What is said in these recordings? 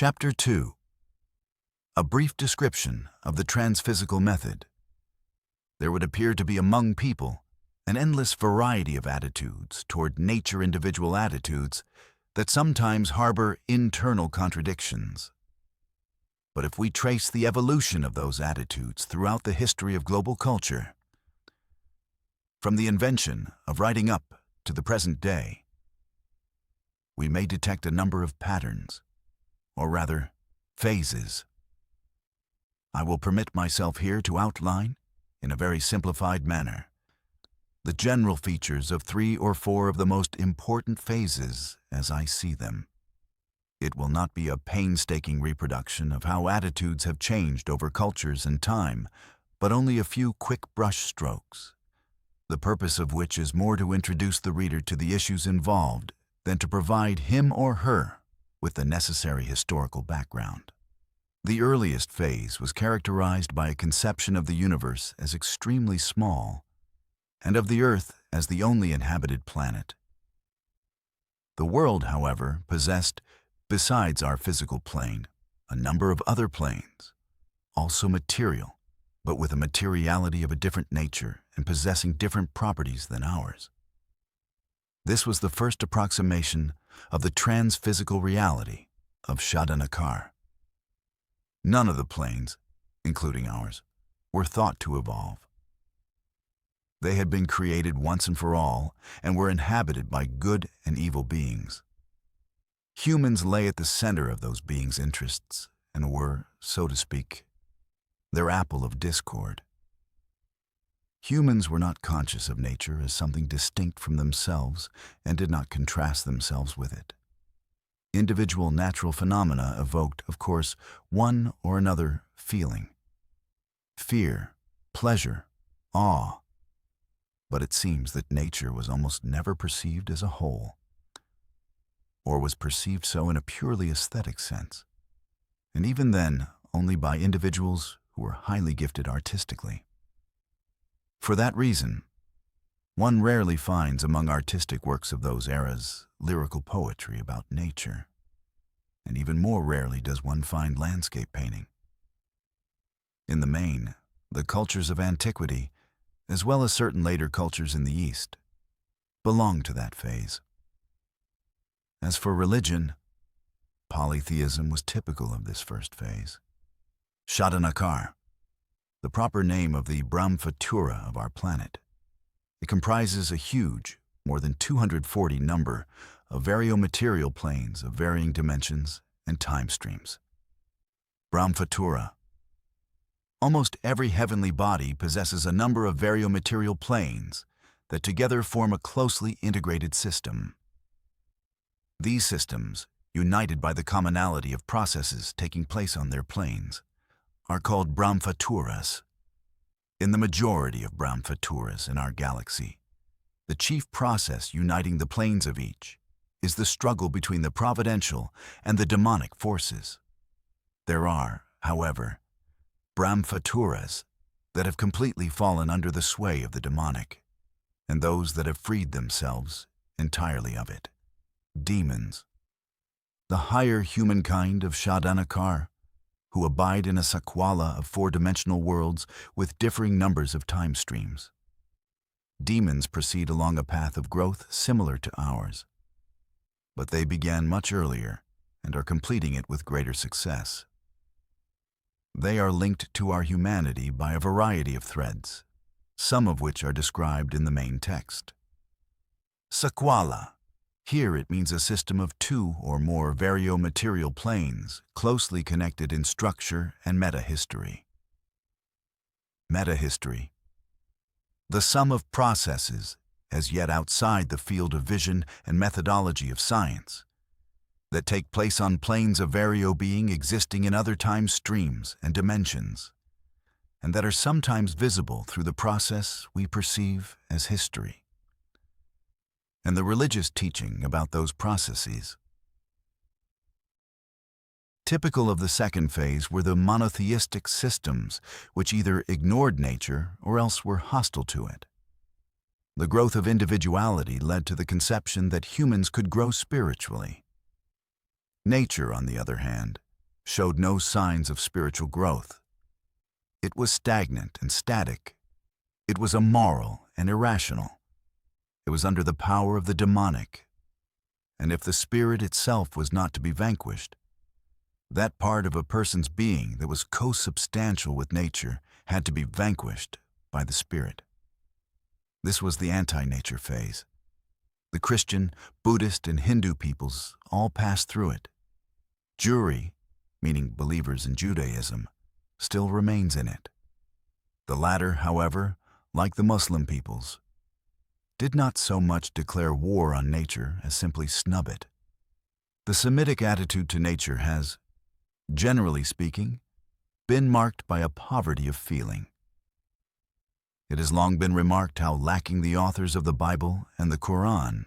Chapter 2. A brief description of the Transphysical Method. There would appear to be among people an endless variety of attitudes toward nature, individual attitudes that sometimes harbor internal contradictions. But if we trace the evolution of those attitudes throughout the history of global culture, from the invention of writing up to the present day, we may detect a number of patterns, or rather, phases. I will permit myself here to outline, in a very simplified manner, the general features of 3 or 4 of the most important phases as I see them. It will not be a painstaking reproduction of how attitudes have changed over cultures and time, but only a few quick brush strokes, the purpose of which is more to introduce the reader to the issues involved than to provide him or her with the necessary historical background. The earliest phase was characterized by a conception of the universe as extremely small and of the Earth as the only inhabited planet. The world, however, possessed, besides our physical plane, a number of other planes, also material, but with a materiality of a different nature and possessing different properties than ours. This was the first approximation of the transphysical reality of Shadhanakar. None of the planes, including ours, were thought to evolve. They had been created once and for all and were inhabited by good and evil beings. Humans lay at the center of those beings' interests and were, so to speak, their apple of discord. Humans were not conscious of nature as something distinct from themselves and did not contrast themselves with it. Individual natural phenomena evoked, of course, one or another feeling: fear, pleasure, awe. But it seems that nature was almost never perceived as a whole, or was perceived so in a purely aesthetic sense, and even then only by individuals who were highly gifted artistically. For that reason, one rarely finds among artistic works of those eras lyrical poetry about nature, and even more rarely does one find landscape painting. In the main, the cultures of antiquity, as well as certain later cultures in the East, belong to that phase. As for religion, polytheism was typical of this first phase. Shadhanakar, the proper name of the Brahmatura of our planet. It comprises a huge, more than 240 number of variomaterial planes of varying dimensions and time streams. Brahmatura. Almost every heavenly body possesses a number of variomaterial planes that together form a closely integrated system. These systems, united by the commonality of processes taking place on their planes, are called Brahmaturas. In the majority of Brahmaturas in our galaxy, the chief process uniting the planes of each is the struggle between the providential and the demonic forces. There are, however, Brahmaturas that have completely fallen under the sway of the demonic, and those that have freed themselves entirely of it. Demons, the higher humankind of Shadhanakar, who abide in a sakwala of 4-dimensional worlds with differing numbers of time streams. Demons proceed along a path of growth similar to ours, but they began much earlier and are completing it with greater success. They are linked to our humanity by a variety of threads, some of which are described in the main text. Sakwala. Here it means a system of 2 or more variomaterial planes closely connected in structure and meta-history. Meta-history. The sum of processes as yet outside the field of vision and methodology of science that take place on planes of vario-being existing in other time streams and dimensions, and that are sometimes visible through the process we perceive as history, and the religious teaching about those processes. Typical of the second phase were the monotheistic systems which either ignored nature or else were hostile to it. The growth of individuality led to the conception that humans could grow spiritually. Nature, on the other hand, showed no signs of spiritual growth. It was stagnant and static. It was immoral and irrational. It was under the power of the demonic. And if the spirit itself was not to be vanquished, that part of a person's being that was co-substantial with nature had to be vanquished by the spirit. This was the anti-nature phase. The Christian, Buddhist, and Hindu peoples all passed through it. Jewry, meaning believers in Judaism, still remains in it. The latter, however, like the Muslim peoples, did not so much declare war on nature as simply snub it. The Semitic attitude to nature has, generally speaking, been marked by a poverty of feeling. It has long been remarked how lacking the authors of the Bible and the Quran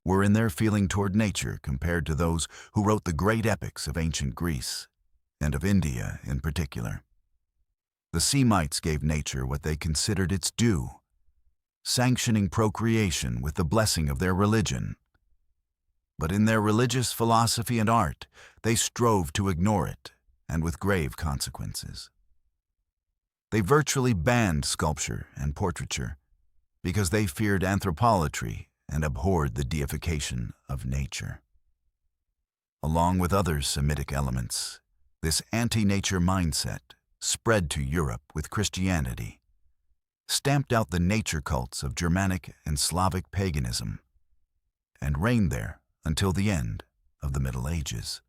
were in their feeling toward nature compared to those who wrote the great epics of ancient Greece, and of India in particular. The Semites gave nature what they considered its due, sanctioning procreation with the blessing of their religion. But in their religious philosophy and art, they strove to ignore it, and with grave consequences. They virtually banned sculpture and portraiture because they feared anthropolatry and abhorred the deification of nature. Along with other Semitic elements, this anti-nature mindset spread to Europe with Christianity, stamped out the nature cults of Germanic and Slavic paganism, and reigned there until the end of the Middle Ages.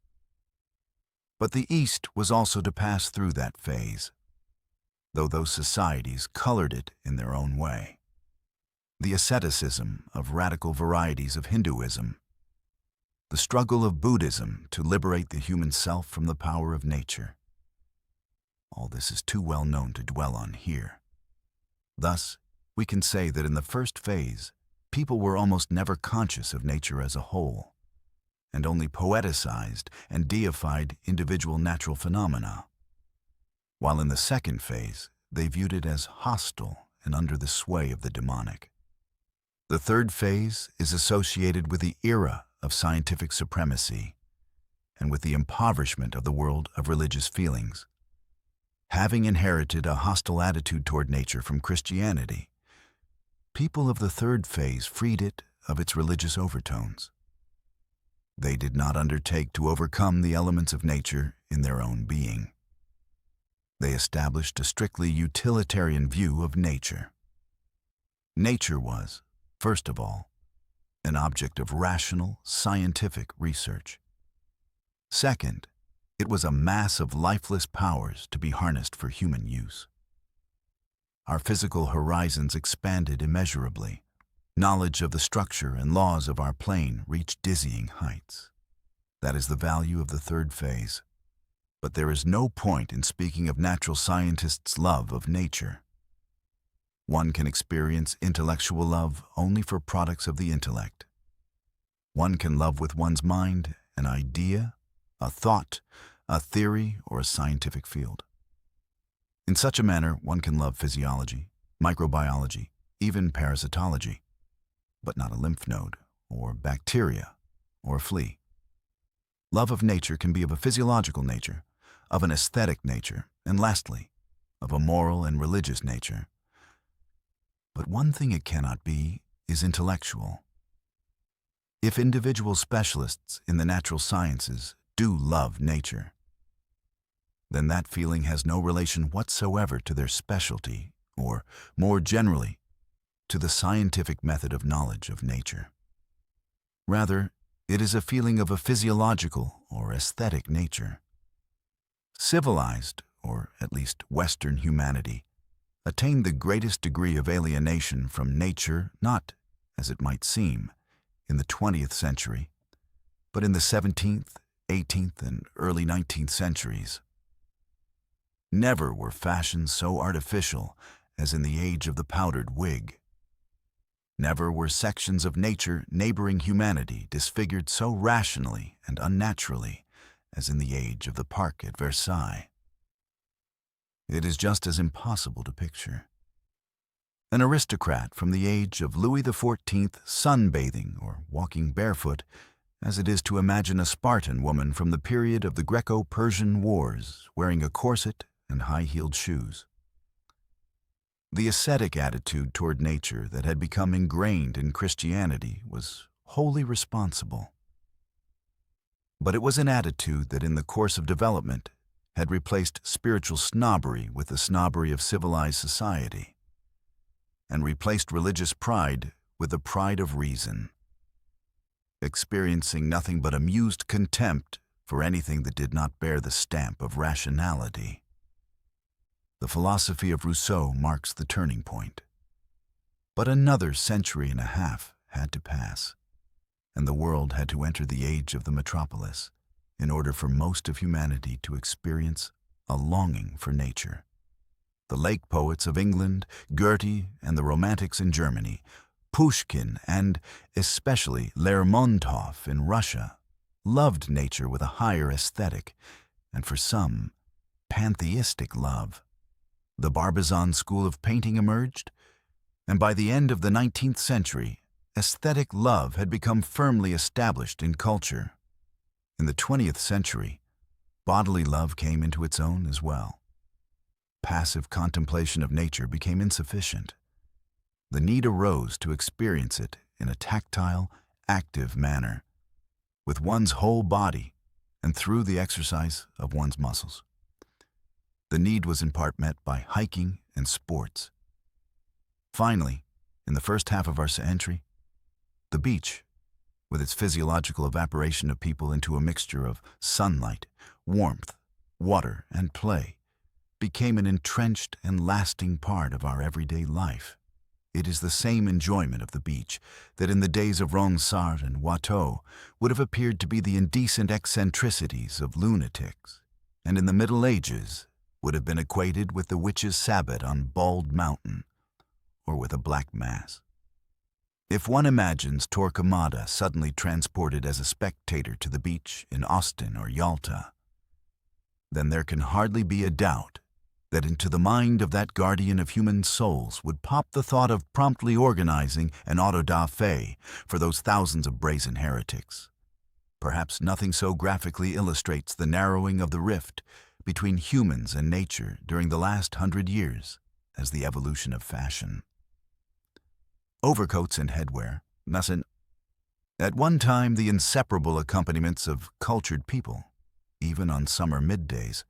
But the East was also to pass through that phase, though those societies colored it in their own way. The asceticism of radical varieties of Hinduism, the struggle of Buddhism to liberate the human self from the power of nature. All this is too well known to dwell on here. Thus, we can say that in the first phase, people were almost never conscious of nature as a whole, and only poeticized and deified individual natural phenomena, while in the second phase, they viewed it as hostile and under the sway of the demonic. The third phase is associated with the era of scientific supremacy and with the impoverishment of the world of religious feelings. Having inherited a hostile attitude toward nature from Christianity, people of the third phase freed it of its religious overtones. They did not undertake to overcome the elements of nature in their own being. They established a strictly utilitarian view of nature. Nature was, first of all, an object of rational, scientific research. Second, it was a mass of lifeless powers to be harnessed for human use. Our physical horizons expanded immeasurably. Knowledge of the structure and laws of our plane reached dizzying heights. That is the value of the third phase. But there is no point in speaking of natural scientists' love of nature. One can experience intellectual love only for products of the intellect. One can love with one's mind an idea, a thought, a theory, or a scientific field. In such a manner, one can love physiology, microbiology, even parasitology, but not a lymph node, or bacteria, or a flea. Love of nature can be of a physiological nature, of an aesthetic nature, and lastly, of a moral and religious nature. But one thing it cannot be is intellectual. If individual specialists in the natural sciences do love nature, then that feeling has no relation whatsoever to their specialty, or, more generally, to the scientific method of knowledge of nature. Rather, it is a feeling of a physiological or aesthetic nature. Civilized, or at least Western humanity, attained the greatest degree of alienation from nature not, as it might seem, in the 20th century, but in the 17th, 18th, and early 19th centuries. Never were fashions so artificial as in the age of the powdered wig. Never were sections of nature neighboring humanity disfigured so rationally and unnaturally as in the age of the park at Versailles. It is just as impossible to picture. An aristocrat from the age of Louis XIV sunbathing or walking barefoot as it is to imagine a Spartan woman from the period of the Greco-Persian Wars wearing a corset and high-heeled shoes. The ascetic attitude toward nature that had become ingrained in Christianity was wholly responsible. But it was an attitude that in the course of development had replaced spiritual snobbery with the snobbery of civilized society, and replaced religious pride with the pride of reason, experiencing nothing but amused contempt for anything that did not bear the stamp of rationality. The philosophy of Rousseau marks the turning point. But another century and a half had to pass, and the world had to enter the age of the metropolis in order for most of humanity to experience a longing for nature. The lake poets of England, Goethe, and the Romantics in Germany, Pushkin, and especially Lermontov in Russia, loved nature with a higher aesthetic, and for some, pantheistic love. The Barbizon school of painting emerged, and by the end of the 19th century, aesthetic love had become firmly established in culture. In the 20th century, bodily love came into its own as well. Passive contemplation of nature became insufficient. The need arose to experience it in a tactile, active manner, with one's whole body and through the exercise of one's muscles. The need was in part met by hiking and sports. Finally, in the first half of our century, the beach, with its physiological evaporation of people into a mixture of sunlight, warmth, water, and play, became an entrenched and lasting part of our everyday life. It is the same enjoyment of the beach that in the days of Ronsard and Watteau would have appeared to be the indecent eccentricities of lunatics, and in the Middle Ages would have been equated with the witches' sabbat on Bald Mountain, or with a black mass. If one imagines Torquemada suddenly transported as a spectator to the beach in Austin or Yalta, then there can hardly be a doubt that into the mind of that guardian of human souls would pop the thought of promptly organizing an auto-da-fe for those thousands of brazen heretics. Perhaps nothing so graphically illustrates the narrowing of the rift between humans and nature during the last 100 years as the evolution of fashion. Overcoats and headwear, at one time the inseparable accompaniments of cultured people, even on summer middays,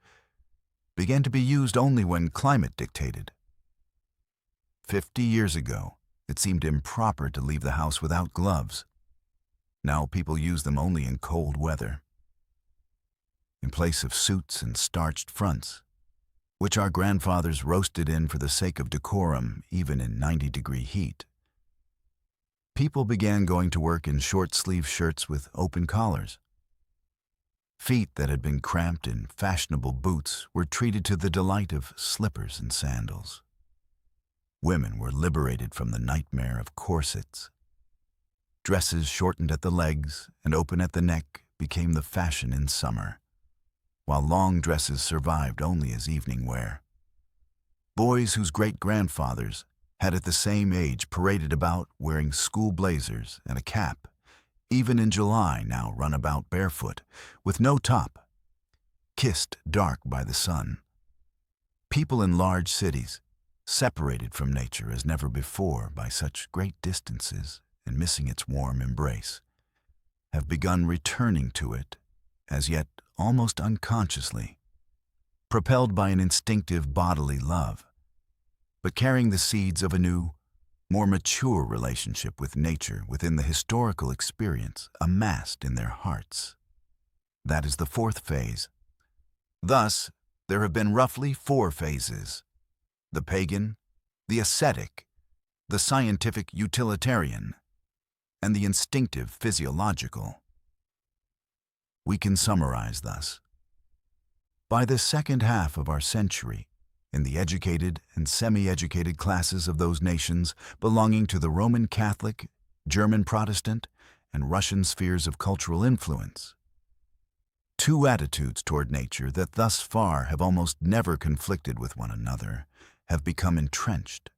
began to be used only when climate dictated. 50 years ago, it seemed improper to leave the house without gloves. Now people use them only in cold weather. In place of suits and starched fronts, which our grandfathers roasted in for the sake of decorum even in 90-degree heat, people began going to work in short-sleeve shirts with open collars. Feet that had been cramped in fashionable boots were treated to the delight of slippers and sandals. Women were liberated from the nightmare of corsets. Dresses shortened at the legs and open at the neck became the fashion in summer, while long dresses survived only as evening wear. Boys whose great-grandfathers had at the same age paraded about wearing school blazers and a cap, even in July now run about barefoot, with no top, kissed dark by the sun. People in large cities, separated from nature as never before by such great distances and missing its warm embrace, have begun returning to it, as yet almost unconsciously, propelled by an instinctive bodily love, but carrying the seeds of a new, more mature relationship with nature within the historical experience amassed in their hearts. That is the fourth phase. Thus, there have been roughly 4 phases: the pagan, the ascetic, the scientific utilitarian, and the instinctive physiological. We can summarize thus. By the second half of our century, in the educated and semi-educated classes of those nations belonging to the Roman Catholic, German Protestant, and Russian spheres of cultural influence, 2 attitudes toward nature that thus far have almost never conflicted with one another have become entrenched.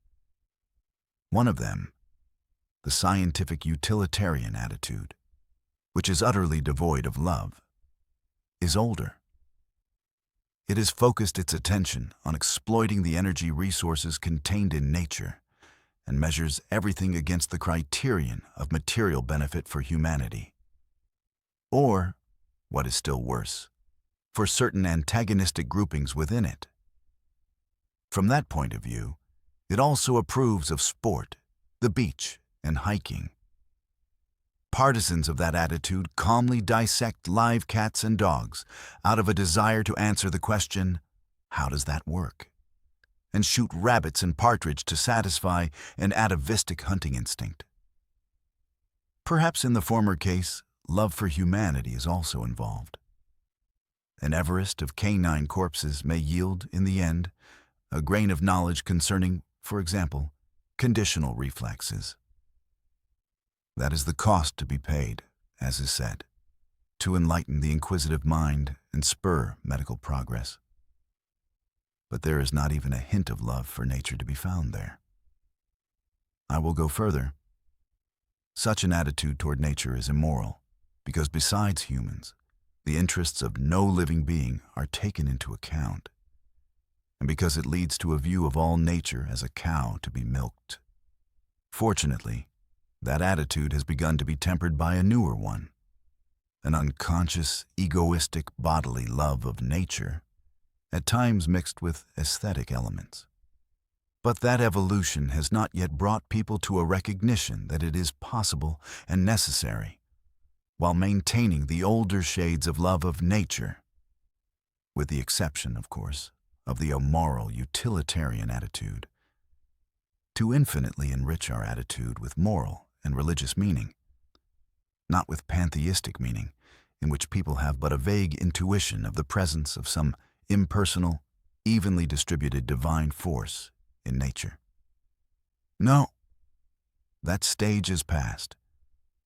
One of them, the scientific utilitarian attitude, which is utterly devoid of love, is older. It has focused its attention on exploiting the energy resources contained in nature and measures everything against the criterion of material benefit for humanity. Or, what is still worse, for certain antagonistic groupings within it. From that point of view, it also approves of sport, the beach, and hiking. Partisans of that attitude calmly dissect live cats and dogs out of a desire to answer the question, how does that work? And shoot rabbits and partridge to satisfy an atavistic hunting instinct. Perhaps in the former case, love for humanity is also involved. An Everest of canine corpses may yield, in the end, a grain of knowledge concerning, for example, conditional reflexes. That is the cost to be paid, as is said, to enlighten the inquisitive mind and spur medical progress. But there is not even a hint of love for nature to be found there. I will go further. Such an attitude toward nature is immoral, because besides humans, the interests of no living being are taken into account, and because it leads to a view of all nature as a cow to be milked. Fortunately, that attitude has begun to be tempered by a newer one, an unconscious, egoistic, bodily love of nature, at times mixed with aesthetic elements. But that evolution has not yet brought people to a recognition that it is possible and necessary, while maintaining the older shades of love of nature, with the exception, of course, of the immoral utilitarian attitude, to infinitely enrich our attitude with moral and religious meaning, not with pantheistic meaning, in which people have but a vague intuition of the presence of some impersonal, evenly distributed divine force in nature. No, that stage is past,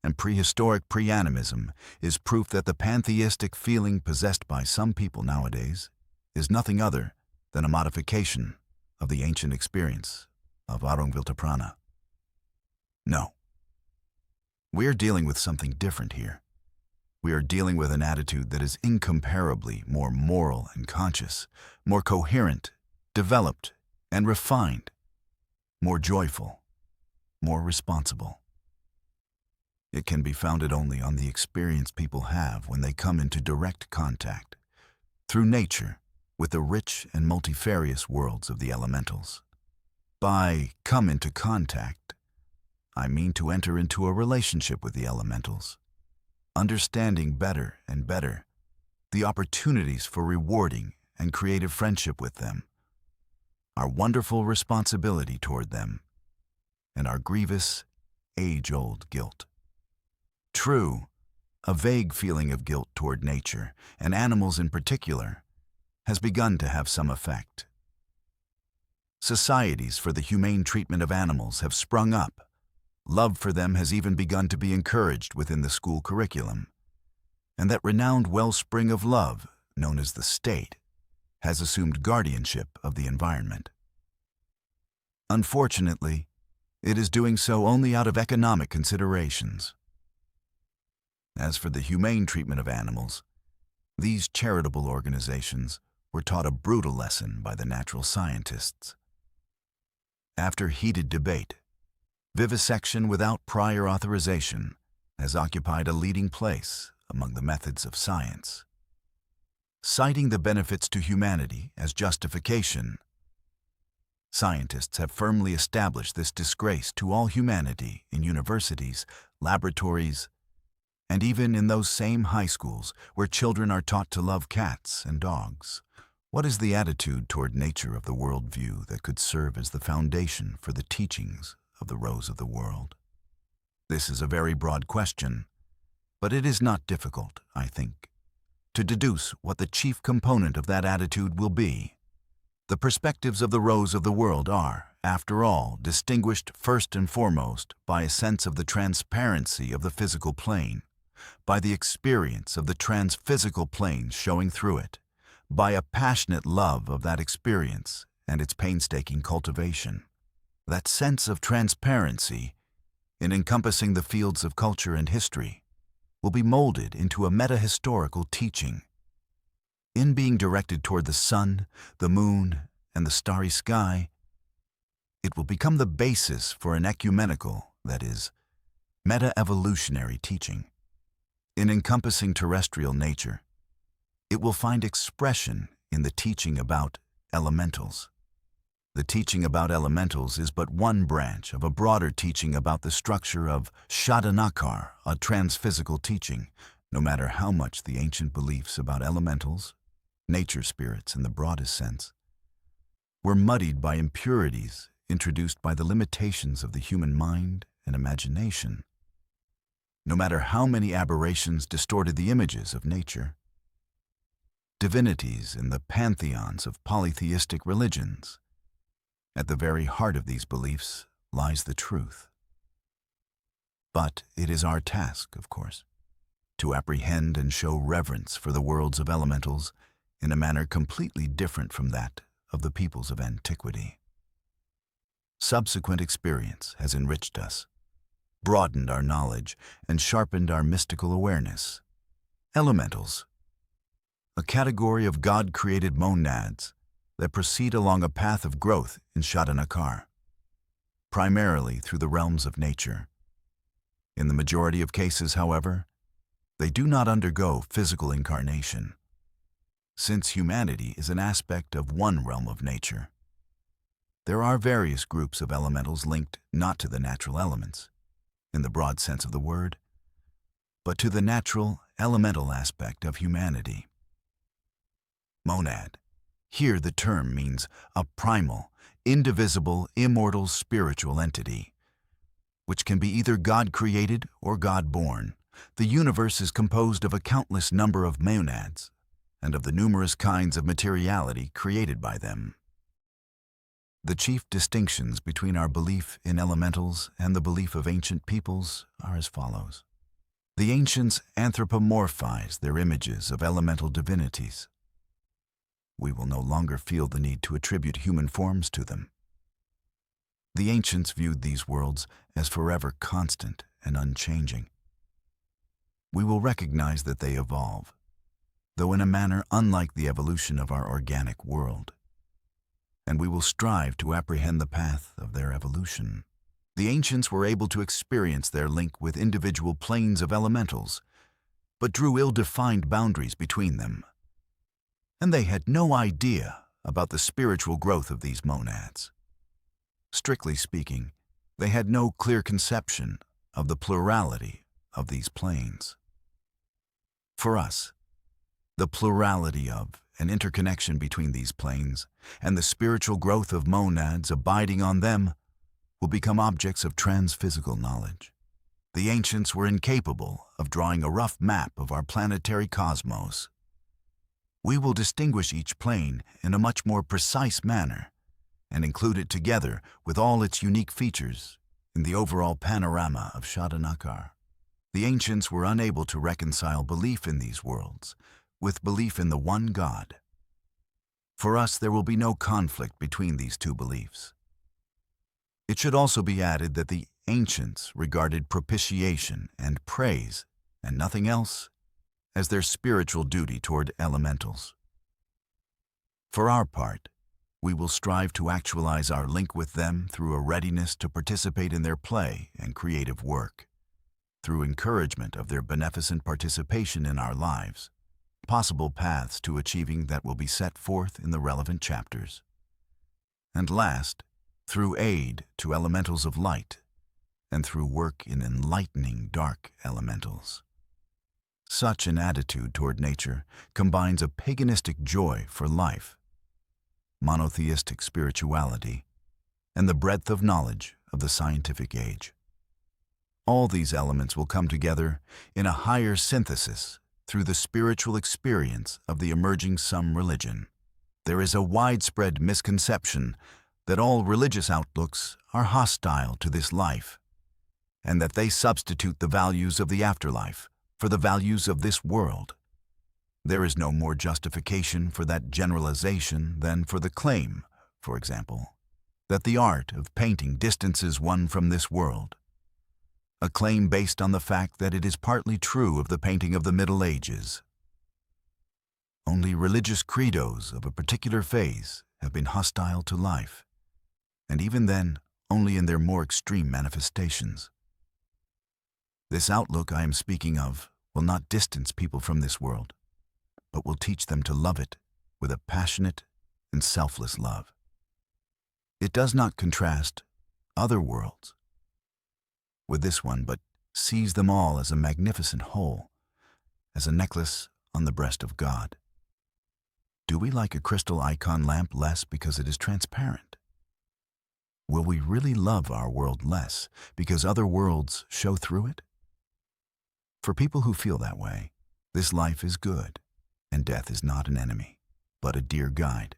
and prehistoric pre-animism is proof that the pantheistic feeling possessed by some people nowadays is nothing other than a modification of the ancient experience of Arungviltaprana. No. We are dealing with something different here. We are dealing with an attitude that is incomparably more moral and conscious, more coherent, developed, and refined, more joyful, more responsible. It can be founded only on the experience people have when they come into direct contact, through nature, with the rich and multifarious worlds of the elementals. By come into contact, I mean to enter into a relationship with the elementals, understanding better and better the opportunities for rewarding and creative friendship with them, our wonderful responsibility toward them, and our grievous, age-old guilt. True, a vague feeling of guilt toward nature, and animals in particular, has begun to have some effect. Societies for the humane treatment of animals have sprung up. Love for them has even begun to be encouraged within the school curriculum, and that renowned wellspring of love, known as the state, has assumed guardianship of the environment. Unfortunately, it is doing so only out of economic considerations. As for the humane treatment of animals, these charitable organizations were taught a brutal lesson by the natural scientists. After heated debate, vivisection without prior authorization has occupied a leading place among the methods of science. Citing the benefits to humanity as justification, scientists have firmly established this disgrace to all humanity in universities, laboratories, and even in those same high schools where children are taught to love cats and dogs. What is the attitude toward nature of the worldview that could serve as the foundation for the teachings of the rose of the world? This is a very broad question, but it is not difficult, I think, to deduce what the chief component of that attitude will be. The perspectives of the rose of the world are, after all, distinguished first and foremost by a sense of the transparency of the physical plane, by the experience of the transphysical plane showing through it, by a passionate love of that experience and its painstaking cultivation. That sense of transparency in encompassing the fields of culture and history will be molded into a meta-historical teaching. In being directed toward the sun, the moon, and the starry sky, it will become the basis for an ecumenical, that is, meta-evolutionary teaching. In encompassing terrestrial nature, it will find expression in the teaching about elementals. The teaching about elementals is but one branch of a broader teaching about the structure of Shadanakar, a transphysical teaching. No matter how much the ancient beliefs about elementals, nature spirits in the broadest sense, were muddied by impurities introduced by the limitations of the human mind and imagination. No matter how many aberrations distorted the images of nature, divinities in the pantheons of polytheistic religions, at the very heart of these beliefs lies the truth. But it is our task, of course, to apprehend and show reverence for the worlds of elementals in a manner completely different from that of the peoples of antiquity. Subsequent experience has enriched us, broadened our knowledge, and sharpened our mystical awareness. Elementals, a category of God-created monads that proceed along a path of growth in Shadanakar, primarily through the realms of nature. In the majority of cases, however, they do not undergo physical incarnation, since humanity is an aspect of one realm of nature. There are various groups of elementals linked not to the natural elements, in the broad sense of the word, but to the natural, elemental aspect of humanity. Monad. Here the term means a primal, indivisible, immortal spiritual entity, which can be either God-created or God-born. The universe is composed of a countless number of monads and of the numerous kinds of materiality created by them. The chief distinctions between our belief in elementals and the belief of ancient peoples are as follows. The ancients anthropomorphize their images of elemental divinities. We will no longer feel the need to attribute human forms to them. The ancients viewed these worlds as forever constant and unchanging. We will recognize that they evolve, though in a manner unlike the evolution of our organic world, and we will strive to apprehend the path of their evolution. The ancients were able to experience their link with individual planes of elementals, but drew ill-defined boundaries between them. And they had no idea about the spiritual growth of these monads. Strictly speaking, they had no clear conception of the plurality of these planes. For us, the plurality of and interconnection between these planes and the spiritual growth of monads abiding on them will become objects of transphysical knowledge. The ancients were incapable of drawing a rough map of our planetary cosmos. We will distinguish each plane in a much more precise manner and include it together with all its unique features in the overall panorama of Shadanakar. The ancients were unable to reconcile belief in these worlds with belief in the one God. For us, there will be no conflict between these two beliefs. It should also be added that the ancients regarded propitiation and praise, and nothing else, as their spiritual duty toward elementals. For our part, we will strive to actualize our link with them through a readiness to participate in their play and creative work, through encouragement of their beneficent participation in our lives. Possible paths to achieving that will be set forth in the relevant chapters. And last, through aid to elementals of light, and through work in enlightening dark elementals. Such an attitude toward nature combines a paganistic joy for life, monotheistic spirituality, and the breadth of knowledge of the scientific age. All these elements will come together in a higher synthesis through the spiritual experience of the emerging some religion. There is a widespread misconception that all religious outlooks are hostile to this life, and that they substitute the values of the afterlife for the values of this world. There is no more justification for that generalization than for the claim, for example, that the art of painting distances one from this world. a claim based on the fact that it is partly true of the painting of the Middle Ages. Only religious credos of a particular phase have been hostile to life, and even then, only in their more extreme manifestations. This outlook I am speaking of will not distance people from this world, but will teach them to love it with a passionate and selfless love. It does not contrast other worlds with this one, but sees them all as a magnificent whole, as a necklace on the breast of God. Do we like a crystal icon lamp less because it is transparent? Will we really love our world less because other worlds show through it? For people who feel that way, this life is good, and death is not an enemy, but a dear guide.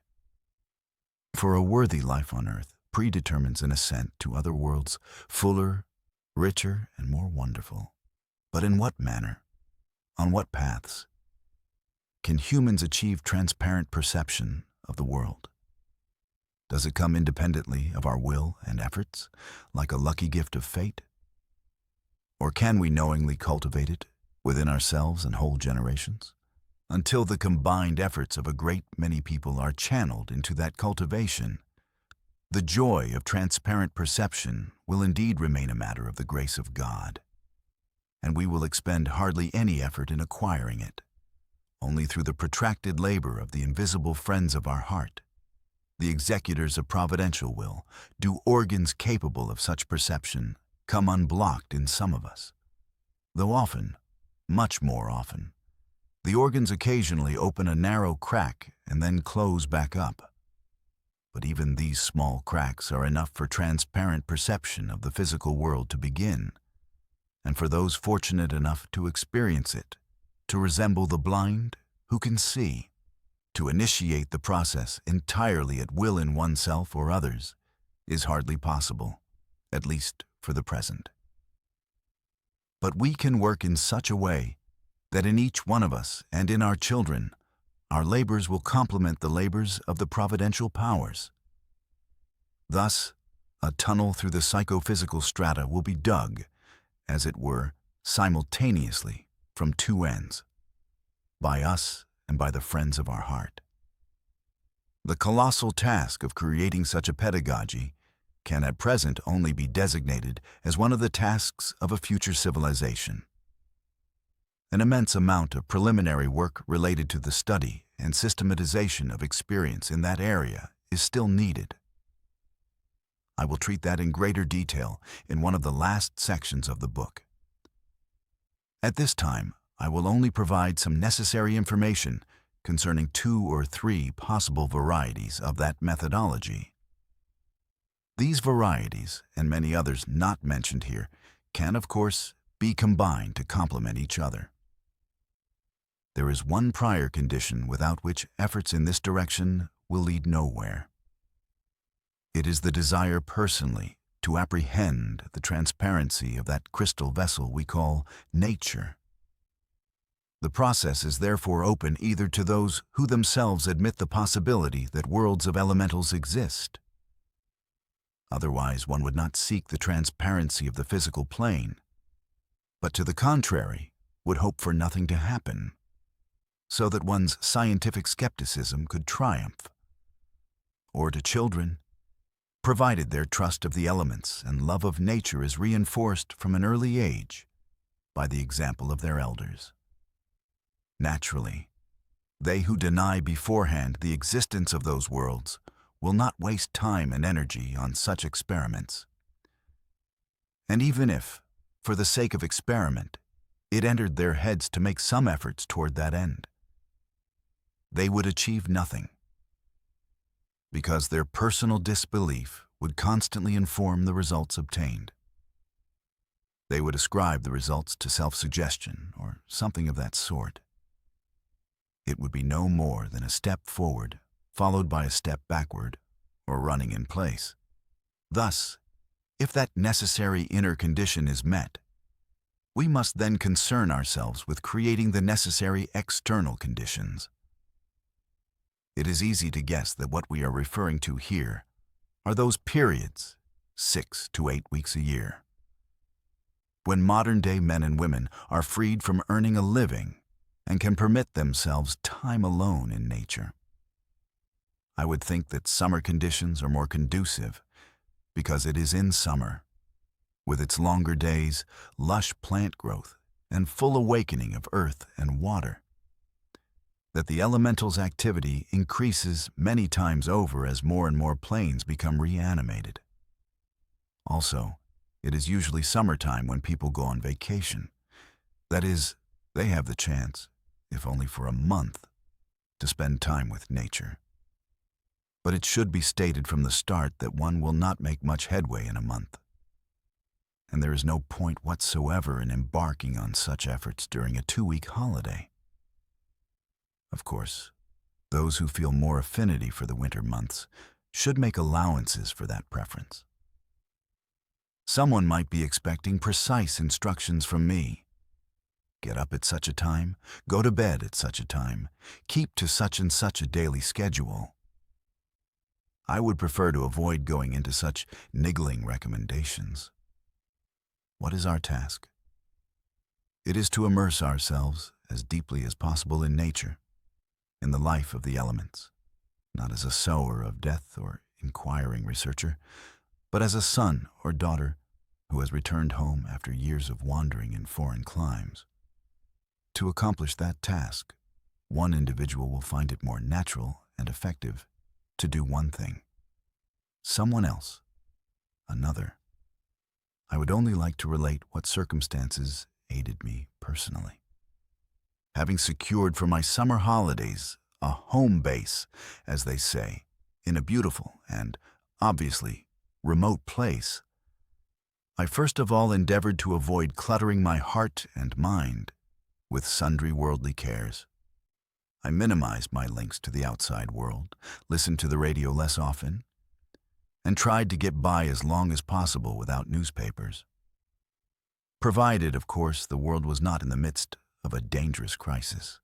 For a worthy life on earth predetermines an ascent to other worlds fuller, richer, and more wonderful. But in what manner? On what paths? Can humans achieve transparent perception of the world? Does it come independently of our will and efforts, like a lucky gift of fate? Or can we knowingly cultivate it within ourselves and whole generations, until the combined efforts of a great many people are channeled into that cultivation? The joy of transparent perception will indeed remain a matter of the grace of God, and we will expend hardly any effort in acquiring it. Only through the protracted labor of the invisible friends of our heart, the executors of providential will, do organs capable of such perception come unblocked in some of us. Though often, much more often, the organs occasionally open a narrow crack and then close back up. But even these small cracks are enough for transparent perception of the physical world to begin, and for those fortunate enough to experience it, to resemble the blind who can see. To initiate the process entirely at will in oneself or others is hardly possible, at least for the present. But we can work in such a way that in each one of us and in our children, our labors will complement the labors of the providential powers. Thus, a tunnel through the psychophysical strata will be dug, as it were, simultaneously from two ends, by us and by the friends of our heart. The colossal task of creating such a pedagogy can at present only be designated as one of the tasks of a future civilization. An immense amount of preliminary work related to the study and systematization of experience in that area is still needed. I will treat that in greater detail in one of the last sections of the book. At this time, I will only provide some necessary information concerning 2 or 3 possible varieties of that methodology. These varieties, and many others not mentioned here, can, of course, be combined to complement each other. There is one prior condition without which efforts in this direction will lead nowhere. It is the desire personally to apprehend the transparency of that crystal vessel we call nature. The process is therefore open either to those who themselves admit the possibility that worlds of elementals exist. Otherwise, one would not seek the transparency of the physical plane, but to the contrary, would hope for nothing to happen, so that one's scientific skepticism could triumph. Or to children, provided their trust of the elements and love of nature is reinforced from an early age by the example of their elders. Naturally, they who deny beforehand the existence of those worlds will not waste time and energy on such experiments. And even if, for the sake of experiment, it entered their heads to make some efforts toward that end, they would achieve nothing, because their personal disbelief would constantly inform the results obtained. They would ascribe the results to self-suggestion or something of that sort. It would be no more than a step forward, followed by a step backward, or running in place. Thus, if that necessary inner condition is met, we must then concern ourselves with creating the necessary external conditions. It is easy to guess that what we are referring to here are those periods, 6 to 8 weeks a year, when modern-day men and women are freed from earning a living and can permit themselves time alone in nature. I would think that summer conditions are more conducive because it is in summer, with its longer days, lush plant growth, and full awakening of earth and water, that the elemental's activity increases many times over as more and more planes become reanimated. Also, it is usually summertime when people go on vacation. That is, they have the chance, if only for a month, to spend time with nature. But it should be stated from the start that one will not make much headway in a month. And there is no point whatsoever in embarking on such efforts during a 2-week holiday. Of course, those who feel more affinity for the winter months should make allowances for that preference. Someone might be expecting precise instructions from me. Get up at such a time, go to bed at such a time, keep to such and such a daily schedule. I would prefer to avoid going into such niggling recommendations. What is our task? It is to immerse ourselves as deeply as possible in nature, in the life of the elements, not as a sower of death or inquiring researcher, but as a son or daughter who has returned home after years of wandering in foreign climes. To accomplish that task, one individual will find it more natural and effective to do one thing. Someone else, another. I would only like to relate what circumstances aided me personally. Having secured for my summer holidays a home base, as they say, in a beautiful and, obviously, remote place, I first of all endeavored to avoid cluttering my heart and mind with sundry worldly cares. I minimized my links to the outside world, listened to the radio less often, and tried to get by as long as possible without newspapers. Provided, of course, the world was not in the midst of a dangerous crisis.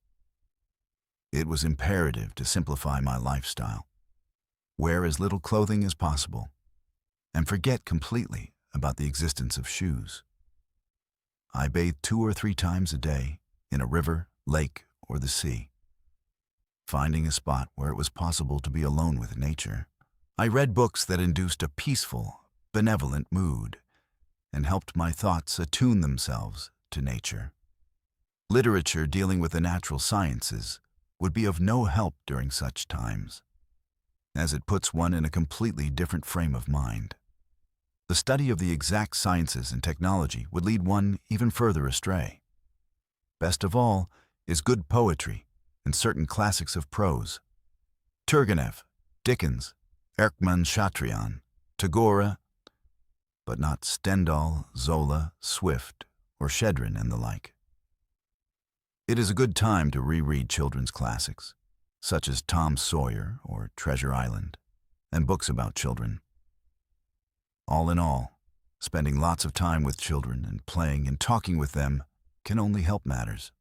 It was imperative to simplify my lifestyle, wear as little clothing as possible, and forget completely about the existence of shoes. I bathed 2 or 3 times a day in a river, lake, or the sea. Finding a spot where it was possible to be alone with nature, I read books that induced a peaceful, benevolent mood and helped my thoughts attune themselves to nature. Literature dealing with the natural sciences would be of no help during such times, as it puts one in a completely different frame of mind. The study of the exact sciences and technology would lead one even further astray. Best of all is good poetry and certain classics of prose. Turgenev, Dickens, Erckmann Chatrian, Tagore, but not Stendhal, Zola, Swift, or Shedrin and the like. It is a good time to reread children's classics, such as Tom Sawyer or Treasure Island, and books about children. All in all, spending lots of time with children and playing and talking with them can only help matters.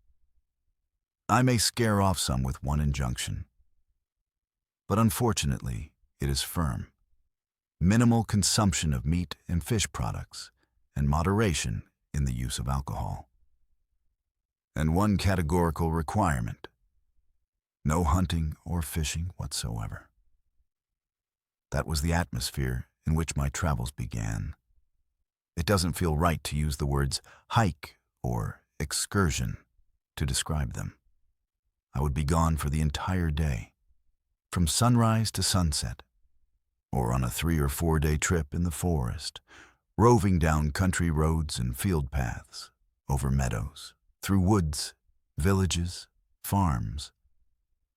I may scare off some with one injunction, but unfortunately, it is firm. Minimal consumption of meat and fish products, and moderation in the use of alcohol. And one categorical requirement: no hunting or fishing whatsoever. That was the atmosphere in which my travels began. It doesn't feel right to use the words hike or excursion to describe them. I would be gone for the entire day, from sunrise to sunset, or on a 3 or 4 day trip in the forest, roving down country roads and field paths, over meadows, through woods, villages, farms,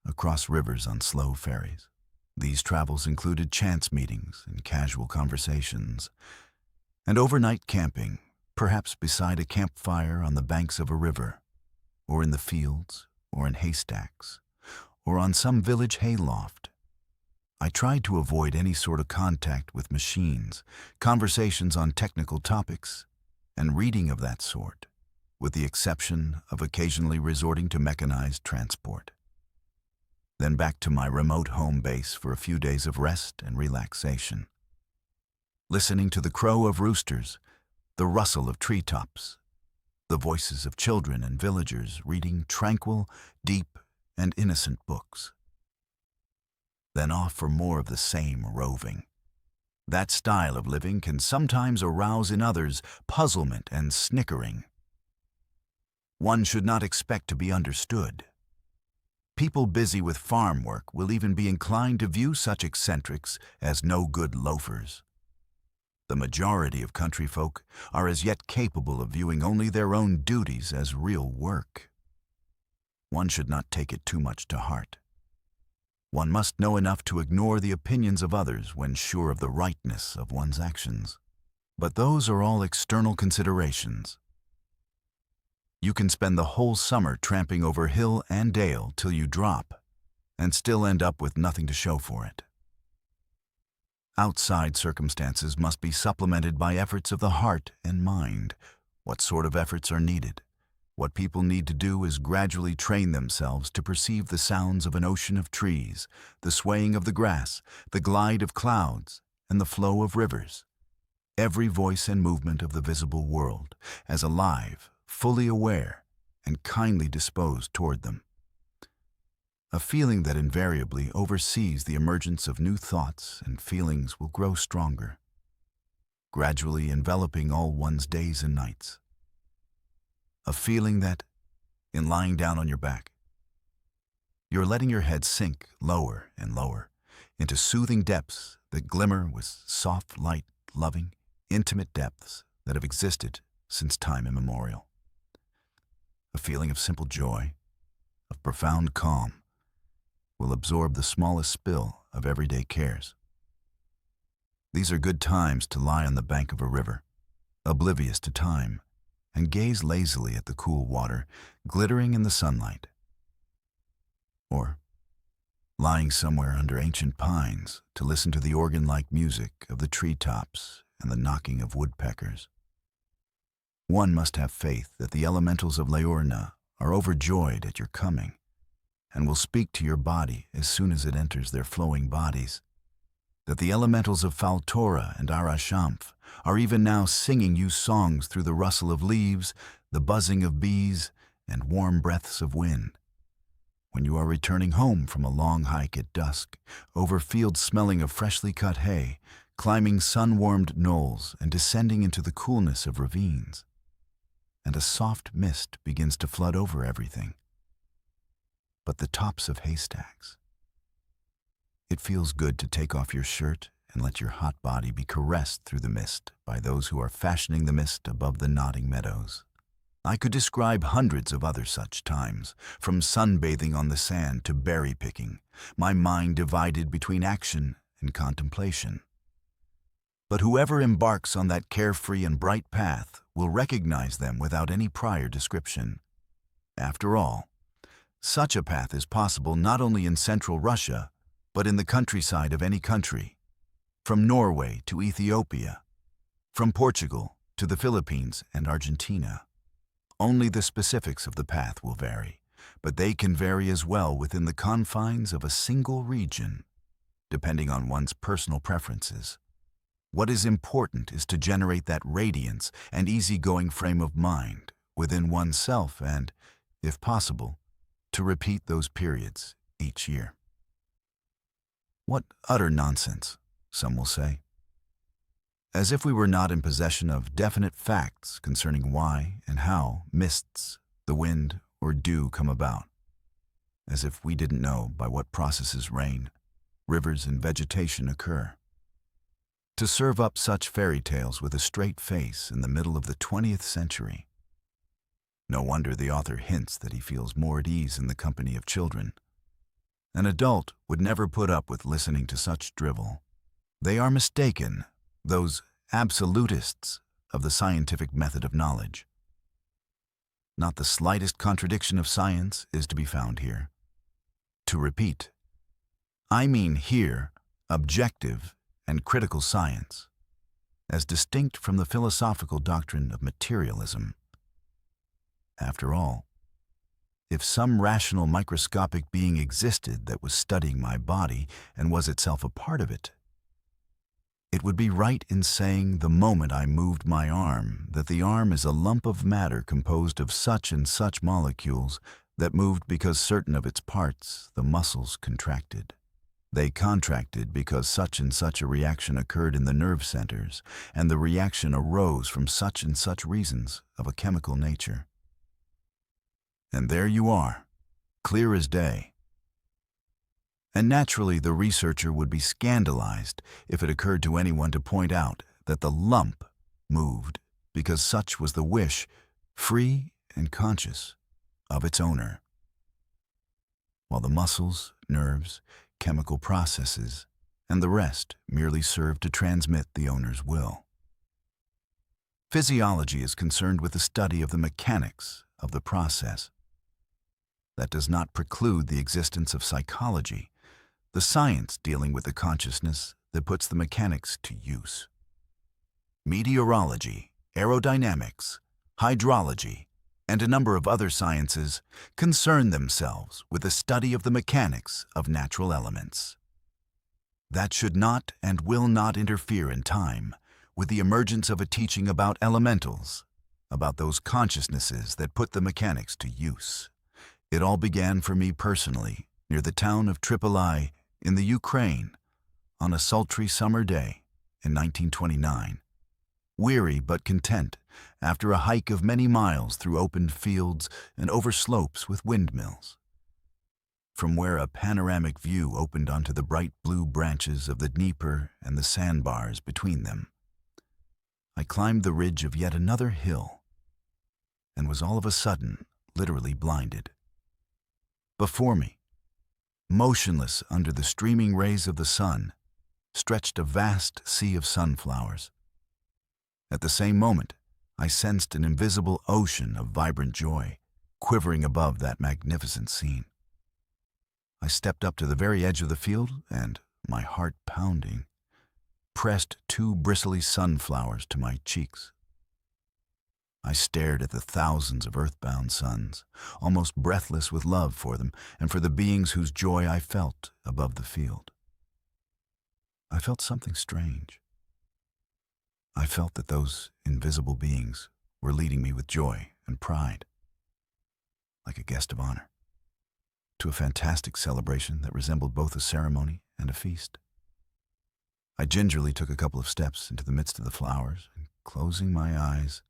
across rivers on slow ferries. These travels included chance meetings and casual conversations, and overnight camping, perhaps beside a campfire on the banks of a river, or in the fields, or in haystacks, or on some village hayloft. I tried to avoid any sort of contact with machines, conversations on technical topics, and reading of that sort, with the exception of occasionally resorting to mechanized transport. Then back to my remote home base for a few days of rest and relaxation. Listening to the crow of roosters, the rustle of treetops, the voices of children and villagers reading tranquil, deep, and innocent books. Then off for more of the same roving. That style of living can sometimes arouse in others puzzlement and snickering. One should not expect to be understood. People busy with farm work will even be inclined to view such eccentrics as no-good loafers. The majority of country folk are as yet capable of viewing only their own duties as real work. One should not take it too much to heart. One must know enough to ignore the opinions of others when sure of the rightness of one's actions. But those are all external considerations. You can spend the whole summer tramping over hill and dale till you drop, and still end up with nothing to show for it. Outside circumstances must be supplemented by efforts of the heart and mind. What sort of efforts are needed? What people need to do is gradually train themselves to perceive the sounds of an ocean of trees, the swaying of the grass, the glide of clouds, and the flow of rivers. Every voice and movement of the visible world, as alive, fully aware, and kindly disposed toward them. A feeling that invariably oversees the emergence of new thoughts and feelings will grow stronger, gradually enveloping all one's days and nights. A feeling that, in lying down on your back, you're letting your head sink lower and lower into soothing depths that glimmer with soft, light, loving, intimate depths that have existed since time immemorial. A feeling of simple joy, of profound calm, will absorb the smallest spill of everyday cares. These are good times to lie on the bank of a river, oblivious to time, and gaze lazily at the cool water glittering in the sunlight. Or, lying somewhere under ancient pines to listen to the organ-like music of the treetops and the knocking of woodpeckers. One must have faith that the elementals of Leorna are overjoyed at your coming, and will speak to your body as soon as it enters their flowing bodies, that the elementals of Faltora and Arashamph are even now singing you songs through the rustle of leaves, the buzzing of bees, and warm breaths of wind. When you are returning home from a long hike at dusk, over fields smelling of freshly cut hay, climbing sun-warmed knolls and descending into the coolness of ravines, and a soft mist begins to flood over everything but the tops of haystacks. It feels good to take off your shirt and let your hot body be caressed through the mist by those who are fashioning the mist above the nodding meadows. I could describe hundreds of other such times, from sunbathing on the sand to berry picking, my mind divided between action and contemplation. But whoever embarks on that carefree and bright path will recognize them without any prior description. After all, such a path is possible not only in central Russia, but in the countryside of any country, from Norway to Ethiopia, from Portugal to the Philippines and Argentina. Only the specifics of the path will vary, but they can vary as well within the confines of a single region, depending on one's personal preferences. What is important is to generate that radiance and easygoing frame of mind within oneself and, if possible, to repeat those periods each year. What utter nonsense, some will say. As if we were not in possession of definite facts concerning why and how mists, the wind, or dew come about. As if we didn't know by what processes rain, rivers, and vegetation occur. To serve up such fairy tales with a straight face in the middle of the 20th century. No wonder the author hints that he feels more at ease in the company of children. An adult would never put up with listening to such drivel. They are mistaken, those absolutists of the scientific method of knowledge. Not the slightest contradiction of science is to be found here. To repeat, I mean here objective and critical science, as distinct from the philosophical doctrine of materialism. After all, if some rational microscopic being existed that was studying my body and was itself a part of it, It would be right in saying the moment I moved my arm that the arm is a lump of matter composed of such and such molecules that moved because certain of its parts, the muscles, contracted. They contracted because such and such a reaction occurred in the nerve centers, and the reaction arose from such and such reasons of a chemical nature. And there you are, clear as day. And naturally, the researcher would be scandalized if it occurred to anyone to point out that the lump moved because such was the wish, free and conscious, of its owner, while the muscles, nerves, chemical processes, and the rest merely served to transmit the owner's will. Physiology is concerned with the study of the mechanics of the process. That does not preclude the existence of psychology, the science dealing with the consciousness that puts the mechanics to use. Meteorology, aerodynamics, hydrology, and a number of other sciences concern themselves with the study of the mechanics of natural elements. That should not and will not interfere in time with the emergence of a teaching about elementals, about those consciousnesses that put the mechanics to use. It all began for me personally near the town of Tripoli in the Ukraine on a sultry summer day in 1929. Weary but content after a hike of many miles through open fields and over slopes with windmills, from where a panoramic view opened onto the bright blue branches of the Dnieper and the sandbars between them. I climbed the ridge of yet another hill and was all of a sudden literally blinded. Before me, motionless under the streaming rays of the sun, stretched a vast sea of sunflowers. At the same moment, I sensed an invisible ocean of vibrant joy quivering above that magnificent scene. I stepped up to the very edge of the field and, my heart pounding, pressed 2 bristly sunflowers to my cheeks. I stared at the thousands of earthbound suns, almost breathless with love for them and for the beings whose joy I felt above the field. I felt something strange. I felt that those invisible beings were leading me with joy and pride, like a guest of honor, to a fantastic celebration that resembled both a ceremony and a feast. I gingerly took a couple of steps into the midst of the flowers and, closing my eyes,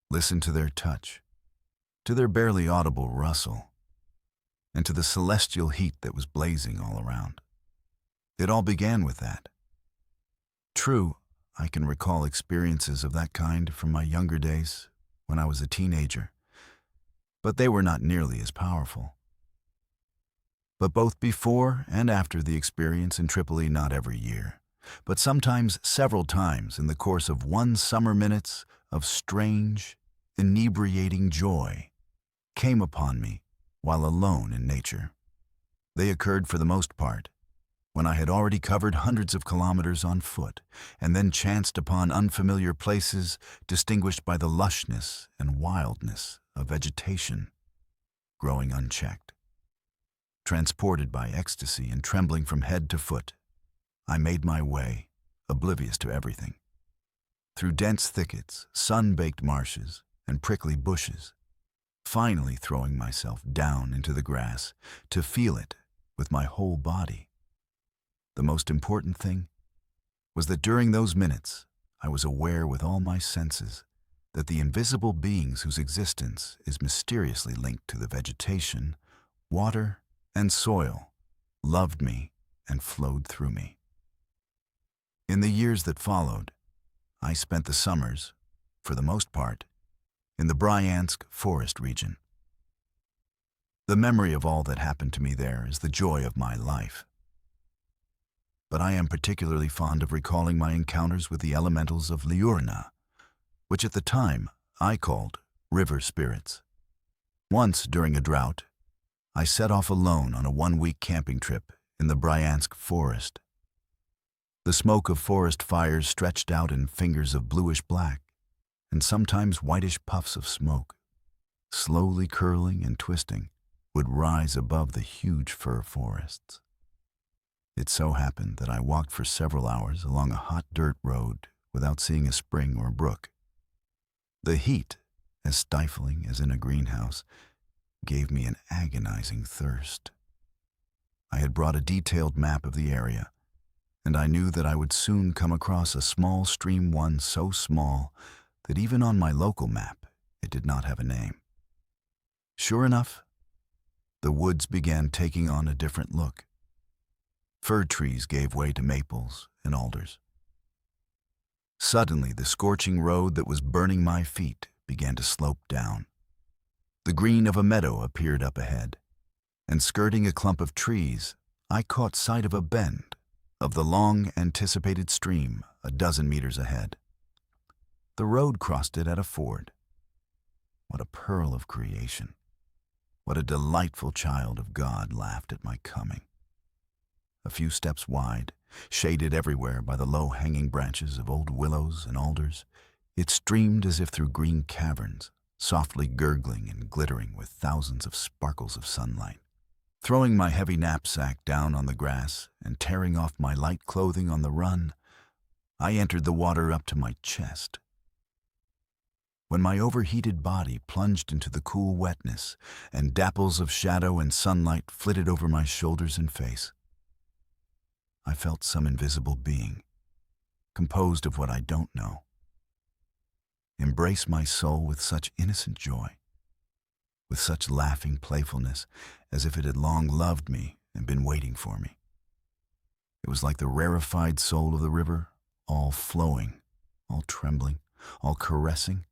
listened to their touch, to their barely audible rustle, and to the celestial heat that was blazing all around. It all began with that. True, I can recall experiences of that kind from my younger days when I was a teenager, but they were not nearly as powerful. But both before and after the experience in Tripoli, not every year, but sometimes several times in the course of one summer minutes of strange, inebriating joy came upon me while alone in nature. They occurred for the most part when I had already covered hundreds of kilometers on foot and then chanced upon unfamiliar places distinguished by the lushness and wildness of vegetation growing unchecked. Transported by ecstasy and trembling from head to foot, I made my way, oblivious to everything, through dense thickets, sun-baked marshes, and prickly bushes, finally throwing myself down into the grass to feel it with my whole body. The most important thing was that during those minutes I was aware with all my senses that the invisible beings whose existence is mysteriously linked to the vegetation, water, and soil loved me and flowed through me. In the years that followed, I spent the summers, for the most part, in the Bryansk forest region. The memory of all that happened to me there is the joy of my life. But I am particularly fond of recalling my encounters with the elementals of Liurna, which at the time I called river spirits. Once, during a drought, I set off alone on a one-week camping trip in the Bryansk forest. The smoke of forest fires stretched out in fingers of bluish black, and sometimes whitish puffs of smoke, slowly curling and twisting, would rise above the huge fir forests. It so happened that I walked for several hours along a hot dirt road without seeing a spring or brook. The heat, as stifling as in a greenhouse, gave me an agonizing thirst. I had brought a detailed map of the area, and I knew that I would soon come across a small stream, one so small that even on my local map it did not have a name. Sure enough, the woods began taking on a different look. Fir trees gave way to maples and alders. Suddenly, the scorching road that was burning my feet began to slope down. The green of a meadow appeared up ahead, and skirting a clump of trees, I caught sight of a bend of the long-anticipated stream a dozen meters ahead. The road crossed it at a ford. What a pearl of creation! What a delightful child of God laughed at my coming. A few steps wide, shaded everywhere by the low-hanging branches of old willows and alders, it streamed as if through green caverns, softly gurgling and glittering with thousands of sparkles of sunlight. Throwing my heavy knapsack down on the grass and tearing off my light clothing on the run, I entered the water up to my chest. When my overheated body plunged into the cool wetness and dapples of shadow and sunlight flitted over my shoulders and face, I felt some invisible being, composed of what I don't know, embrace my soul with such innocent joy, with such laughing playfulness, as if it had long loved me and been waiting for me. It was like the rarefied soul of the river, all flowing, all trembling, all caressing,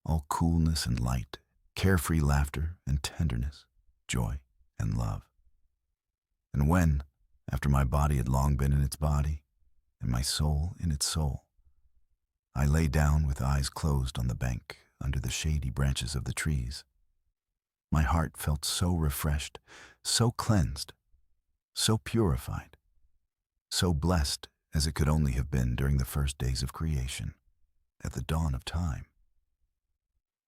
all coolness and light, carefree laughter and tenderness, joy and love. And when, after my body had long been in its body, and my soul in its soul, I lay down with eyes closed on the bank under the shady branches of the trees, my heart felt so refreshed, so cleansed, so purified, so blessed as it could only have been during the first days of creation, at the dawn of time.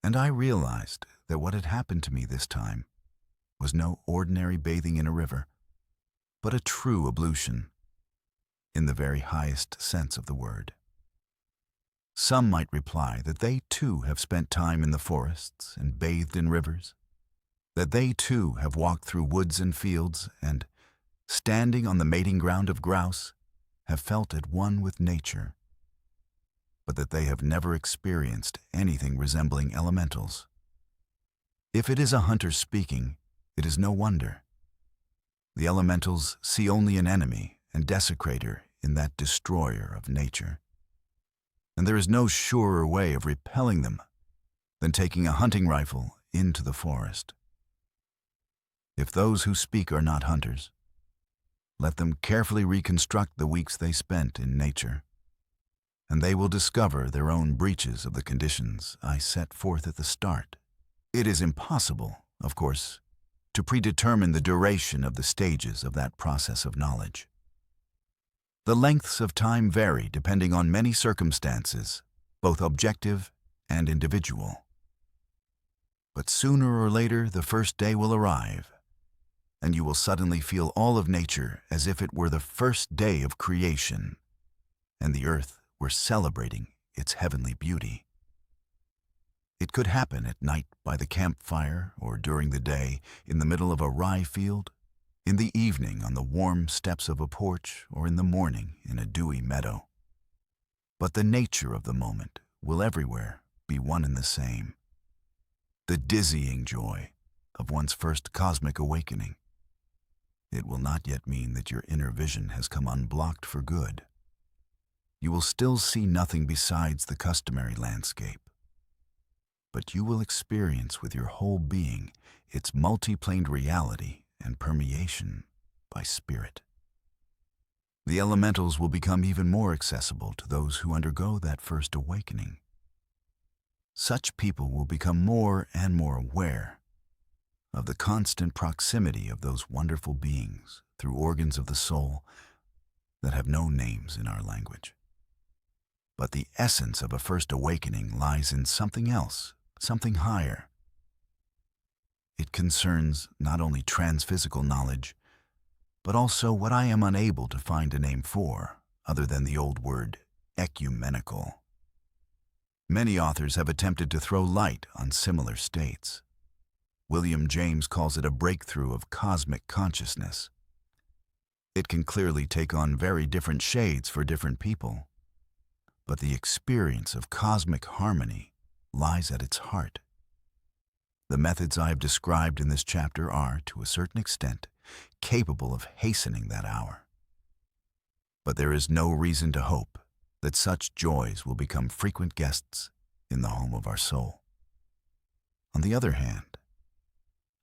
And I realized that what had happened to me this time was no ordinary bathing in a river, but a true ablution, in the very highest sense of the word. Some might reply that they too have spent time in the forests and bathed in rivers, that they too have walked through woods and fields and, standing on the mating ground of grouse, have felt at one with nature, but that they have never experienced anything resembling elementals. If it is a hunter speaking, it is no wonder. The elementals see only an enemy and desecrator in that destroyer of nature, and there is no surer way of repelling them than taking a hunting rifle into the forest. If those who speak are not hunters, let them carefully reconstruct the weeks they spent in nature, and they will discover their own breaches of the conditions I set forth at the start. It is impossible, of course, to predetermine the duration of the stages of that process of knowledge. The lengths of time vary depending on many circumstances, both objective and individual. But sooner or later, the first day will arrive, and you will suddenly feel all of nature as if it were the first day of creation, and the earth were celebrating its heavenly beauty. It could happen at night by the campfire, or during the day in the middle of a rye field, in the evening on the warm steps of a porch, or in the morning in a dewy meadow. But the nature of the moment will everywhere be one and the same. The dizzying joy of one's first cosmic awakening. It will not yet mean that your inner vision has come unblocked for good. You will still see nothing besides the customary landscape, but you will experience with your whole being its multi-planed reality and permeation by spirit. The elementals will become even more accessible to those who undergo that first awakening. Such people will become more and more aware of the constant proximity of those wonderful beings through organs of the soul that have no names in our language. But the essence of a first awakening lies in something else, something higher. It concerns not only transphysical knowledge, but also what I am unable to find a name for, other than the old word ecumenical. Many authors have attempted to throw light on similar states. William James calls it a breakthrough of cosmic consciousness. It can clearly take on very different shades for different people, but the experience of cosmic harmony lies at its heart. The methods I have described in this chapter are, to a certain extent, capable of hastening that hour. But there is no reason to hope that such joys will become frequent guests in the home of our soul. On the other hand,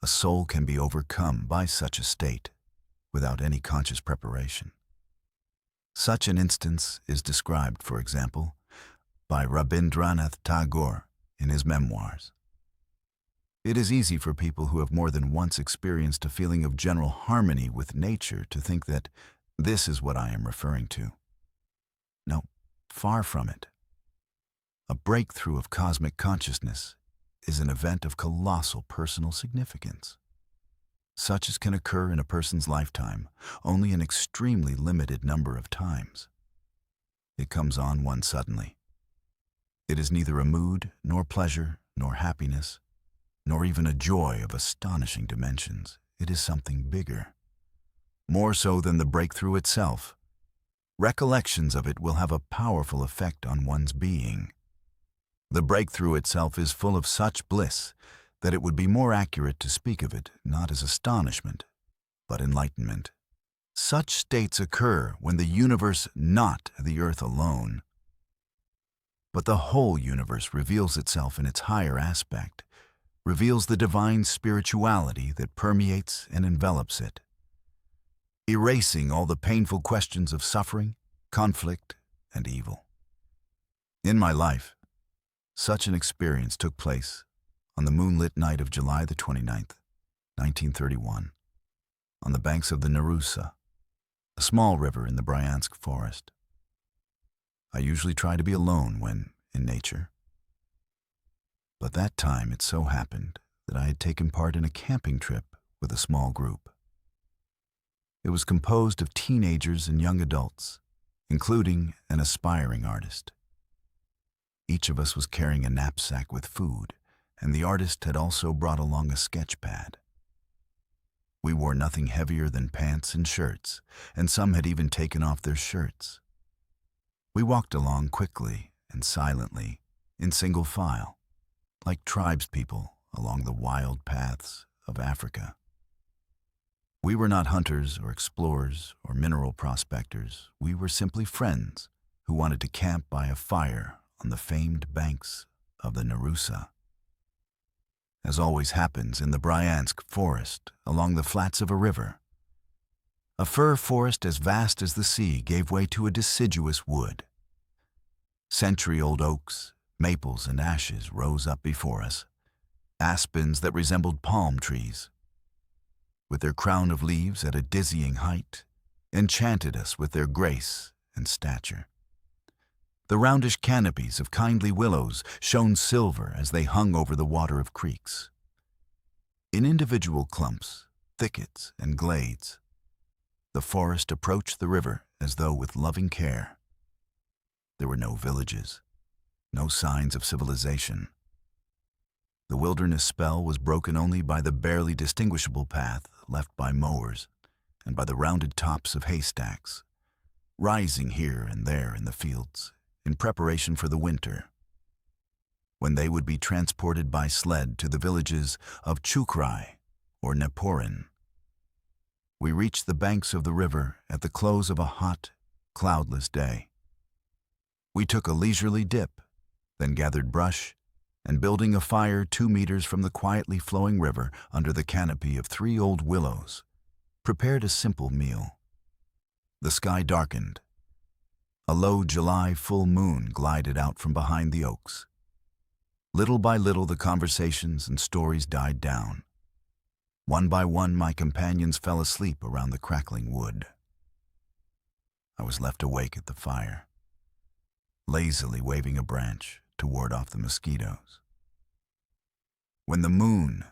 a soul can be overcome by such a state without any conscious preparation. Such an instance is described, for example, by Rabindranath Tagore in his memoirs. It is easy for people who have more than once experienced a feeling of general harmony with nature to think that this is what I am referring to. No, far from it. A breakthrough of cosmic consciousness is an event of colossal personal significance. Such as can occur in a person's lifetime only an extremely limited number of times. It comes on one suddenly. It is neither a mood, nor pleasure, nor happiness, nor even a joy of astonishing dimensions. It is something bigger. More so than the breakthrough itself. Recollections of it will have a powerful effect on one's being. The breakthrough itself is full of such bliss that it would be more accurate to speak of it not as astonishment, but enlightenment. Such states occur when the universe, not the earth alone, but the whole universe reveals itself in its higher aspect, reveals the divine spirituality that permeates and envelops it, erasing all the painful questions of suffering, conflict, and evil. In my life, such an experience took place on the moonlit night of July the 29th, 1931, on the banks of the Nerusa, a small river in the Bryansk forest. I usually try to be alone when in nature, but that time it so happened that I had taken part in a camping trip with a small group. It was composed of teenagers and young adults, including an aspiring artist. Each of us was carrying a knapsack with food, and the artist had also brought along a sketch pad. We wore nothing heavier than pants and shirts, and some had even taken off their shirts. We walked along quickly and silently, in single file, like tribespeople along the wild paths of Africa. We were not hunters or explorers or mineral prospectors. We were simply friends who wanted to camp by a fire on the famed banks of the Nerusa. As always happens in the Bryansk forest, along the flats of a river, a fir forest as vast as the sea gave way to a deciduous wood. Century-old oaks, maples, and ashes rose up before us, aspens that resembled palm trees, with their crown of leaves at a dizzying height, enchanted us with their grace and stature. The roundish canopies of kindly willows shone silver as they hung over the water of creeks. In individual clumps, thickets, and glades, the forest approached the river as though with loving care. There were no villages, no signs of civilization. The wilderness spell was broken only by the barely distinguishable path left by mowers and by the rounded tops of haystacks, rising here and there in the fields in preparation for the winter, when they would be transported by sled to the villages of Chukrai or Neporin. We reached the banks of the river at the close of a hot, cloudless day. We took a leisurely dip, then gathered brush, and building a fire 2 meters from the quietly flowing river under the canopy of 3 old willows, prepared a simple meal. The sky darkened. A low July full moon glided out from behind the oaks. Little by little the conversations and stories died down. One by one my companions fell asleep around the crackling wood. I was left awake at the fire, lazily waving a branch to ward off the mosquitoes. When the moon,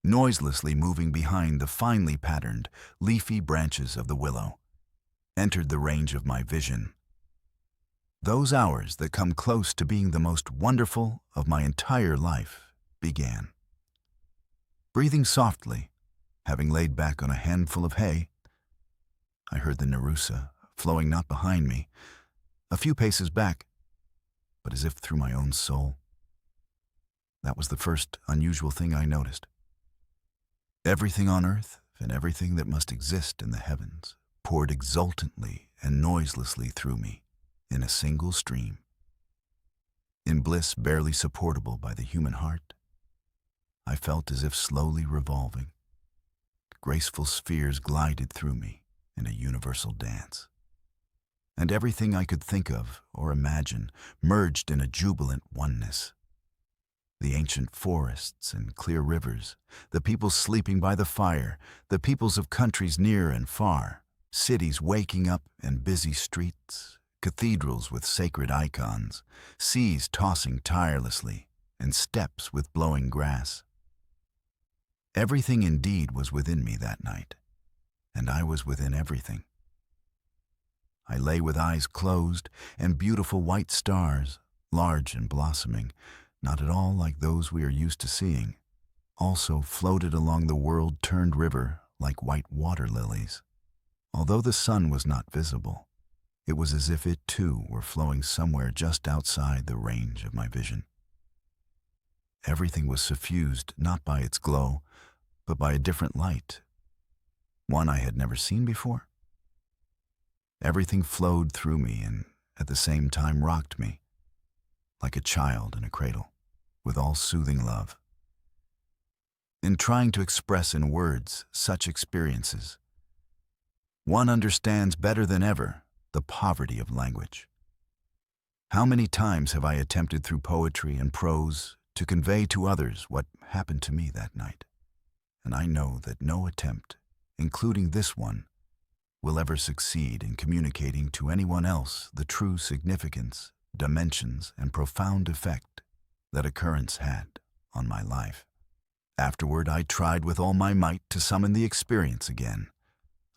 noiselessly moving behind the finely patterned, leafy branches of the willow, entered the range of my vision. Those hours that come close to being the most wonderful of my entire life began. Breathing softly, having laid back on a handful of hay, I heard the Narusa flowing not behind me, a few paces back, but as if through my own soul. That was the first unusual thing I noticed. Everything on earth and everything that must exist in the heavens poured exultantly and noiselessly through me in a single stream. In bliss barely supportable by the human heart, I felt as if slowly revolving. Graceful spheres glided through me in a universal dance. And everything I could think of or imagine merged in a jubilant oneness. The ancient forests and clear rivers, the people sleeping by the fire, the peoples of countries near and far, cities waking up and busy streets, cathedrals with sacred icons, seas tossing tirelessly, and steppes with blowing grass. Everything indeed was within me that night, and I was within everything. I lay with eyes closed, and beautiful white stars, large and blossoming, not at all like those we are used to seeing, also floated along the world-turned river like white water lilies. Although the sun was not visible, it was as if it too were flowing somewhere just outside the range of my vision. Everything was suffused not by its glow, but by a different light, one I had never seen before. Everything flowed through me and at the same time rocked me, like a child in a cradle, with all soothing love. In trying to express in words such experiences, one understands better than ever the poverty of language. How many times have I attempted through poetry and prose to convey to others what happened to me that night? And I know that no attempt, including this one, will ever succeed in communicating to anyone else the true significance, dimensions, and profound effect that occurrence had on my life. Afterward, I tried with all my might to summon the experience again.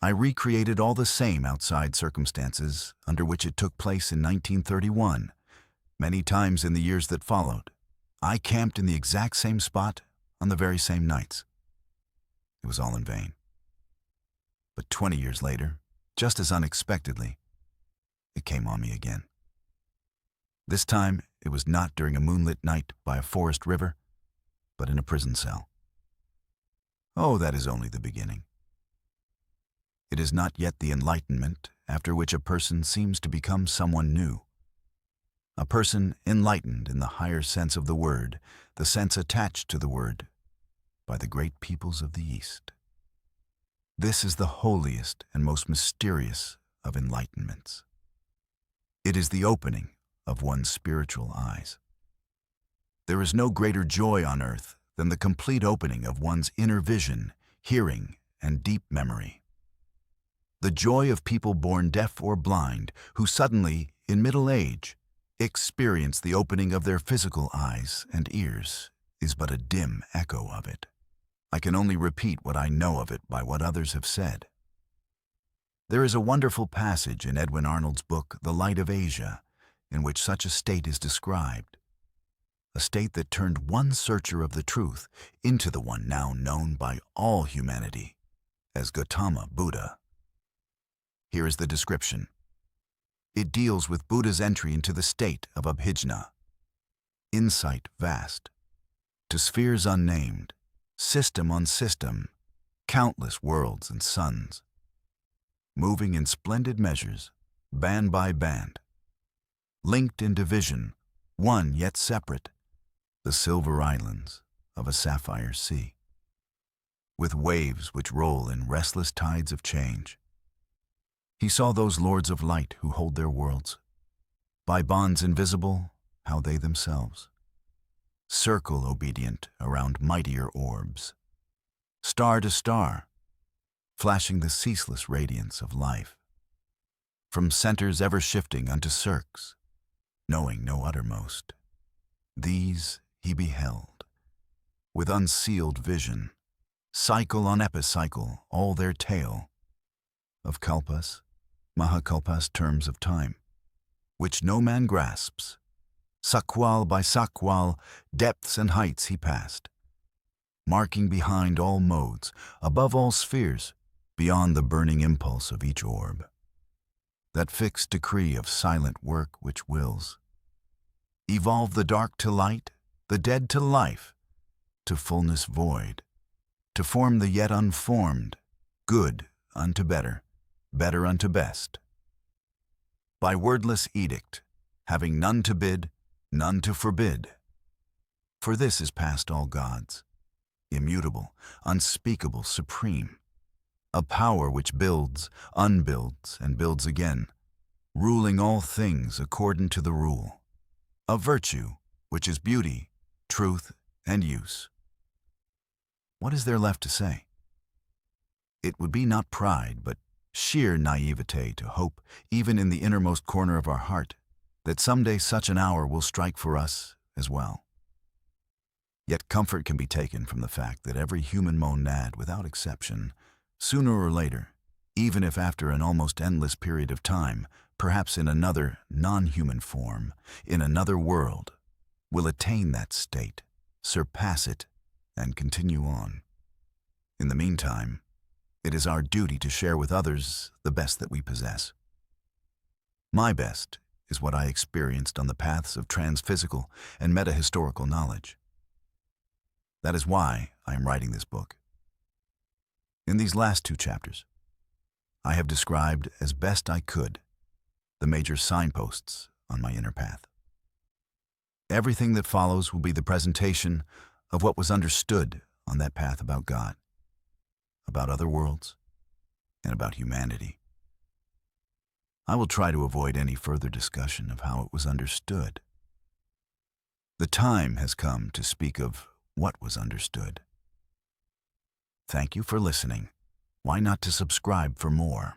I recreated all the same outside circumstances under which it took place in 1931, many times in the years that followed. I camped in the exact same spot on the very same nights. It was all in vain. But 20 years later, just as unexpectedly, it came on me again. This time, it was not during a moonlit night by a forest river, but in a prison cell. Oh, that is only the beginning. It is not yet the enlightenment after which a person seems to become someone new. A person enlightened in the higher sense of the word, the sense attached to the word, by the great peoples of the East. This is the holiest and most mysterious of enlightenments. It is the opening of one's spiritual eyes. There is no greater joy on earth than the complete opening of one's inner vision, hearing, and deep memory. The joy of people born deaf or blind who suddenly, in middle age, experience the opening of their physical eyes and ears is but a dim echo of it. I can only repeat what I know of it by what others have said. There is a wonderful passage in Edwin Arnold's book, The Light of Asia, in which such a state is described, a state that turned one searcher of the truth into the one now known by all humanity as Gautama Buddha. Here is the description. It deals with Buddha's entry into the state of abhijna, insight vast, to spheres unnamed, system on system, countless worlds and suns, moving in splendid measures, band by band, linked in division, one yet separate, the silver islands of a sapphire sea, with waves which roll in restless tides of change. He saw those lords of light who hold their worlds, by bonds invisible, how they themselves circle obedient around mightier orbs, star to star, flashing the ceaseless radiance of life, from centers ever shifting unto cirques, knowing no uttermost. These he beheld, with unsealed vision, cycle on epicycle, all their tale of kalpas, mahakalpas terms of time, which no man grasps. Sakwal by sakwal, depths and heights he passed, marking behind all modes, above all spheres, beyond the burning impulse of each orb. That fixed decree of silent work which wills evolve the dark to light, the dead to life, to fullness void, to form the yet unformed, good unto better, better unto best. By wordless edict, having none to bid, none to forbid. For this is past all gods, immutable, unspeakable, supreme, a power which builds, unbuilds, and builds again, ruling all things according to the rule, a virtue which is beauty, truth, and use. What is there left to say? It would be not pride, but sheer naivete to hope, even in the innermost corner of our heart, that someday such an hour will strike for us as well. Yet comfort can be taken from the fact that every human monad, without exception, sooner or later, even if after an almost endless period of time, perhaps in another non-human form, in another world, will attain that state, surpass it, and continue on. In the meantime, it is our duty to share with others the best that we possess. My best is what I experienced on the paths of transphysical and metahistorical knowledge. That is why I am writing this book. In these last 2 chapters, I have described as best I could the major signposts on my inner path. Everything that follows will be the presentation of what was understood on that path about God, about other worlds, and about humanity. I will try to avoid any further discussion of how it was understood. The time has come to speak of what was understood. Thank you for listening. Why not to subscribe for more?